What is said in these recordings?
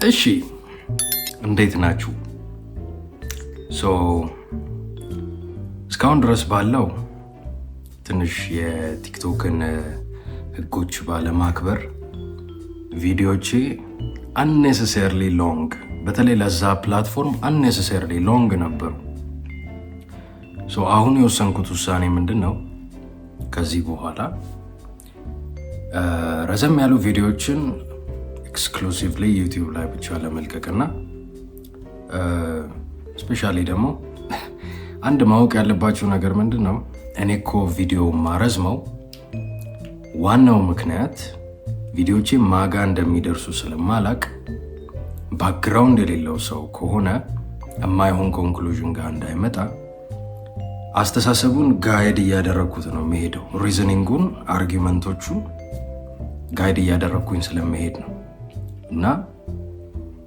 እሺ እንዴት ናችሁ? እስካሁን ድረስ ባለው ትንሽ የቲክቶክን ህጎች ባለማክበር ቪዲዮቼ unnecessarily ሎንግ በተለይ ለዛ ፕላትፎርም unnecessarily ሎንግ ነበሩ። አሁን የወሰንኩት ውሳኔ ምንድነው? ከዚህ በኋላ ረዘም ያሉ ቪዲዮዎችን ኤክስክሉሲቭሊ ዩቲዩብ ላይ ብቻ ለመልቀቅና ስፔሻሊ ደግሞ አንድ ማወቅ ያለባችሁ ነገር ምንድነው? እኔ እኮ ቪዲዮ ማረዝመው ዋናው ምክንያት ቪዲዮቼ ማጋ እንደሚደርሱ ስለማላቅ ባክግራውንድ የሌለው ሰው ከሆነ የማይሆን ኮንክሉዥን ጋር እንዳይመጣ አስተሳሰቡን ጋይድ እያደረኩት ነው የሚሄደው። ሪዝኒንጉን አርጊመንቶቹን ጋይድ እያደረኩኝ ስለመሄድ ነው። እና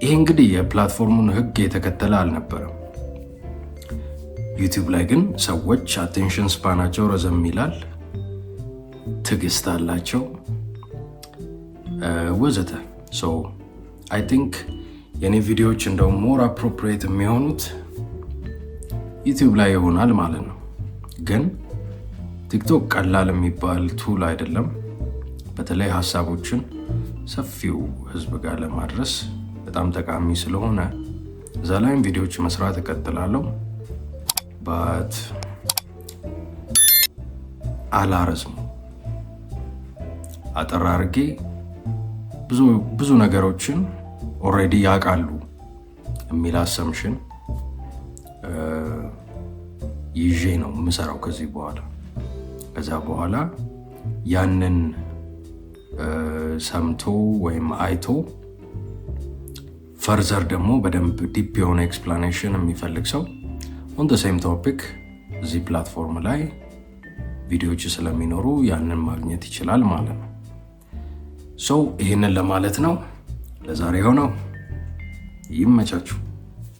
ይሄ እንግዲህ የፕላትፎርሙን ህግ የተከተለ አልነበረም። ዩቲዩብ ላይ ግን ሰዎች አቴንሽን ስፓናቸው ረዘም ይላል፣ ትዕግስት አላቸው ወዘተ። አይ ቲንክ የኔ ቪዲዮዎች እንደው ሞር አፕሮፕሪየት የሚሆኑት ዩቲዩብ ላይ ይሆናል ማለት ነው። ግን ቲክቶክ ቀላል የሚባል ቱል አይደለም። በተለይ ሀሳቦችን ሰፊው ህዝብ ጋር ለማድረስ በጣም ጠቃሚ ስለሆነ እዛ ላይም ቪዲዮዎች መስራት እቀጥላለሁ። ባት አላረዝሙ አጠር አድርጌ ብዙ ነገሮችን ኦልሬዲ ያውቃሉ የሚል አሰምሽን ይዤ ነው የምሰራው ከዚህ በኋላ። ከዛ በኋላ ያንን ሰምቶ ወይም አይቶ ፈርዘር ደግሞ በደንብ ዲፕ የሆነ ኤክስፕላኔሽን የሚፈልግ ሰው ኦን ዘ ሴም ቶፒክ እዚህ ፕላትፎርም ላይ ቪዲዮዎች ስለሚኖሩ ያንን ማግኘት ይችላል ማለት ነው። ይህንን ለማለት ነው። ለዛሬ ሆነው ይመቻችሁ።